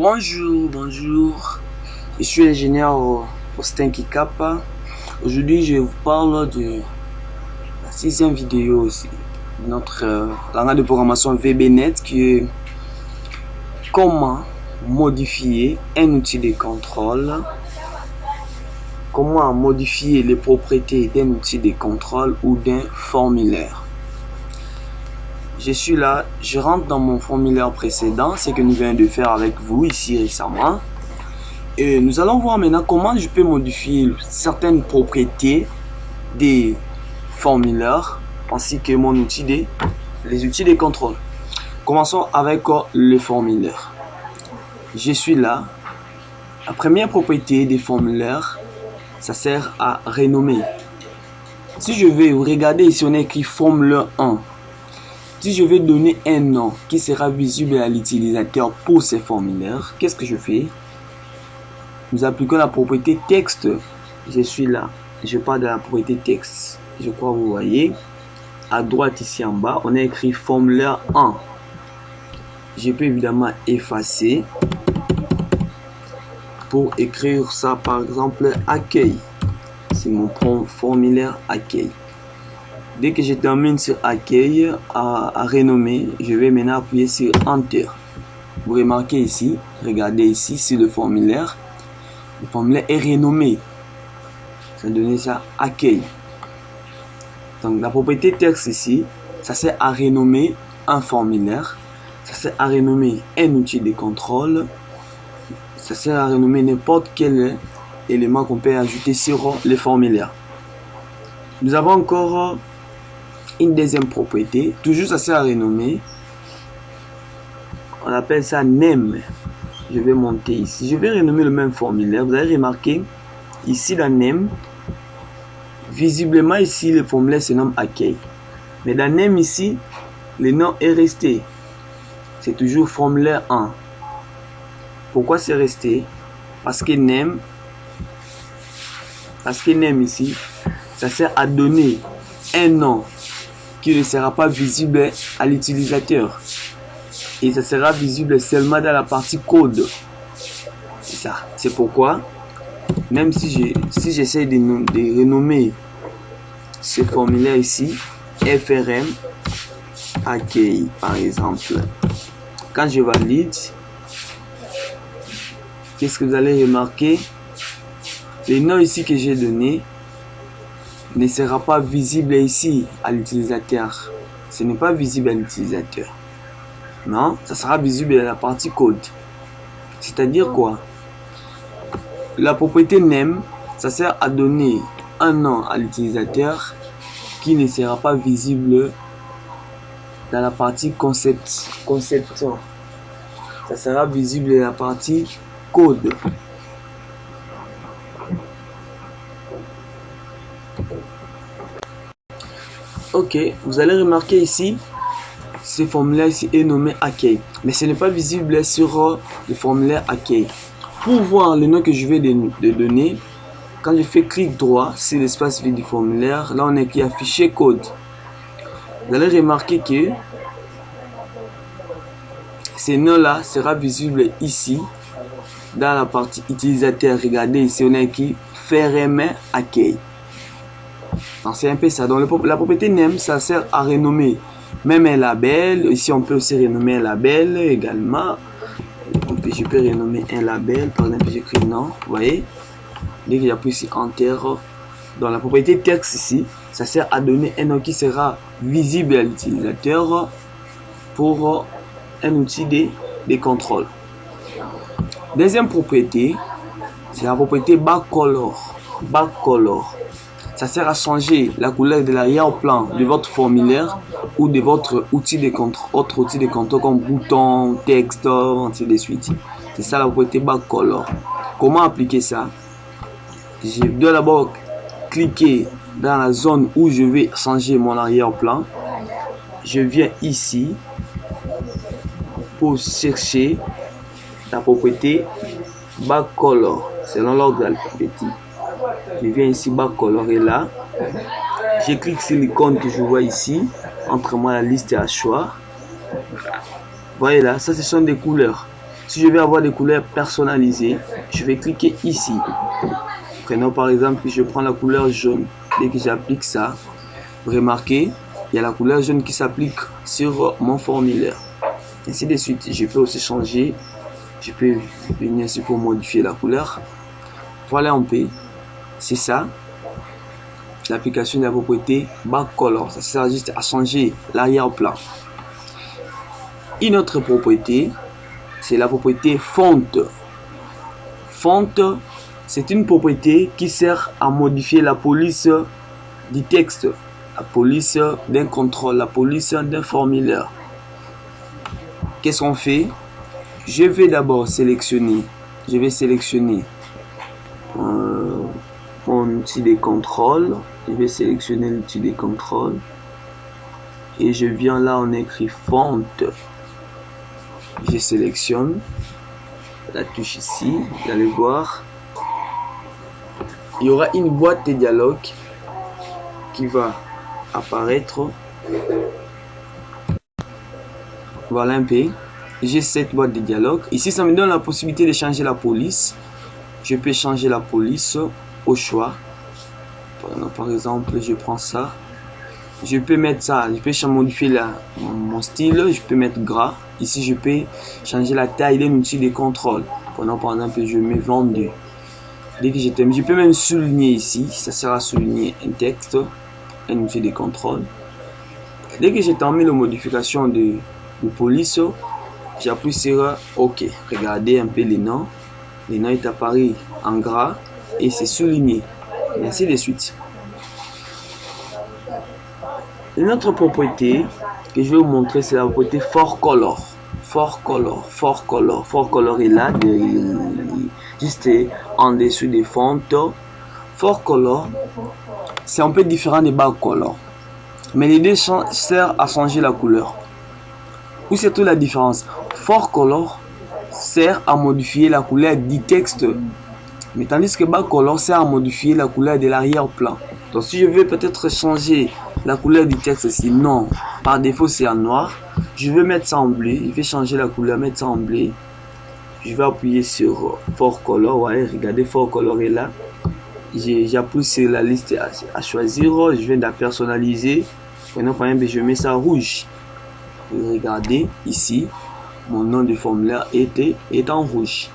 Bonjour, je suis l'ingénieur Austin Kikapa. Aujourd'hui, je vous parle de la 6e vidéo aussi de notre langage de programmation VBNet qui est comment modifier un outil de contrôle, comment modifier les propriétés d'un outil de contrôle ou d'un formulaire. Je suis là, je rentre dans mon formulaire précédent, ce que nous venons de faire avec vous ici récemment. Et nous allons voir maintenant comment je peux modifier certaines propriétés des formulaires ainsi que mon outil les outils de contrôle. Commençons avec le formulaire. Je suis là. La première propriété des formulaires, ça sert à renommer. Si je vais regarder ici, on a écrit formulaire 1. Si je vais donner un nom qui sera visible à l'utilisateur pour ces formulaires, qu'est-ce que je fais? Nous appliquons la propriété texte. Je suis là. Je parle de la propriété texte. Je crois que vous voyez. À droite ici en bas, on a écrit formulaire 1. Je peux évidemment effacer pour écrire ça par exemple accueil. C'est mon formulaire accueil. Dès que je termine sur accueil à renommer, je vais maintenant appuyer sur Enter. Vous remarquez ici, regardez ici sur le formulaire est renommé. Ça donne ça accueil. Donc la propriété texte ici, ça sert à renommer un formulaire, ça sert à renommer un outil de contrôle, ça sert à renommer n'importe quel élément qu'on peut ajouter sur le formulaire. Nous avons encore une deuxième propriété, toujours ça sert à renommer. On appelle ça name. Je vais monter ici. Je vais renommer le même formulaire. Vous avez remarqué ici la name. Visiblement ici le formulaire se nomme accueil. Mais dans name ici, le nom est resté. C'est toujours formulaire 1. Pourquoi c'est resté? Parce que name ici, ça sert à donner un nom qui ne sera pas visible à l'utilisateur. Et ça sera visible seulement dans la partie code. C'est ça. C'est pourquoi, même si j'essaie de renommer ce formulaire ici, FRM accueil par exemple, quand je valide, qu'est-ce que vous allez remarquer? Le nom ici que j'ai donné ne sera pas visible ici à l'utilisateur. Ce n'est pas visible à l'utilisateur. Non, ça sera visible à la partie code. C'est-à-dire quoi? La propriété name, ça sert à donner un nom à l'utilisateur qui ne sera pas visible dans la partie conception. Ça sera visible dans la partie code. Ok, vous allez remarquer ici, ce formulaire ici est nommé accueil, mais ce n'est pas visible sur le formulaire accueil. Pour voir le nom que je vais donner, quand je fais clic droit sur l'espace vide du formulaire, là on est qui affiché code. Vous allez remarquer que ce nom là sera visible ici dans la partie utilisateur. Regardez ici on est qui FRM accueil. C'est un peu ça. Donc la propriété name, ça sert à renommer même un label. Ici on peut aussi renommer un label également. Je peux renommer un label. Par exemple j'écris nom. Vous voyez, dès que j'appuie sur Enter, dans la propriété texte ici, ça sert à donner un nom qui sera visible à l'utilisateur pour un outil de contrôle. Deuxième propriété, c'est la propriété backcolor. Backcolor. Ça sert à changer la couleur de l'arrière-plan de votre formulaire ou de votre outil de contrôle, autre outil de contrôle comme bouton, texte, ainsi de suite. C'est ça la propriété backcolor. Comment appliquer ça? Je dois d'abord cliquer dans la zone où je vais changer mon arrière-plan. Je viens ici pour chercher la propriété backcolor selon l'ordre alphabétique. Je viens ici backcolor et là, je clique sur l'icône que je vois ici, entre moi la liste et à choix. Voyez là, ça ce sont des couleurs. Si je vais avoir des couleurs personnalisées, je vais cliquer ici. Prenons par exemple, je prends la couleur jaune. Dès que j'applique ça, remarquez, il y a la couleur jaune qui s'applique sur mon formulaire. Ainsi de suite, je peux aussi changer. Je peux venir ici pour modifier la couleur. Voilà un peu. C'est ça. L'application de la propriété Backcolor. Ça sert juste à changer l'arrière-plan. Une autre propriété, c'est la propriété Font. Font, c'est une propriété qui sert à modifier la police du texte, la police d'un contrôle, la police d'un formulaire. Qu'est-ce qu'on fait? Je vais d'abord sélectionner, mon outil de contrôle. Je vais sélectionner l'outil de contrôle et je viens là, on écrit Font. Je sélectionne la touche ici, vous allez voir, il y aura une boîte de dialogue qui va apparaître. Voilà un peu. J'ai cette boîte de dialogue. Ici, ça me donne la possibilité de changer la police. Je peux changer la police au choix. Par exemple, je prends ça. Je peux mettre ça. Je peux modifier mon style. Je peux mettre gras. Ici, je peux changer la taille d'un outil de contrôle. Prenons par exemple, je mets 22. Dès que je termine, je peux même souligner ici. Ça sert à souligner un texte, un outil de contrôle. Dès que j'ai terminé la modification de police, j'appuie sur OK. Regardez un peu les noms. Les noms est apparu en gras et c'est souligné. Et ainsi de suite. Une autre propriété que je vais vous montrer, c'est la propriété ForColor. ForColor est là, juste en dessous des fontes. ForColor, c'est un peu différent de Backcolor. Mais les deux servent à changer la couleur. Où c'est toute la différence? ForColor sert à modifier la couleur du texte, mais tandis que Backcolor sert à modifier la couleur de l'arrière-plan. Donc si je veux peut-être changer la couleur du texte, sinon par défaut c'est en noir, je vais mettre ça en bleu. Je vais changer la couleur, mettre ça en bleu. Je vais appuyer sur ForColor. Ouais, regardez, ForColor est là. J'appuie sur la liste à choisir. Je viens de la personnaliser. Maintenant, par exemple, je mets ça rouge. Regardez ici, mon nom du formulaire est en rouge.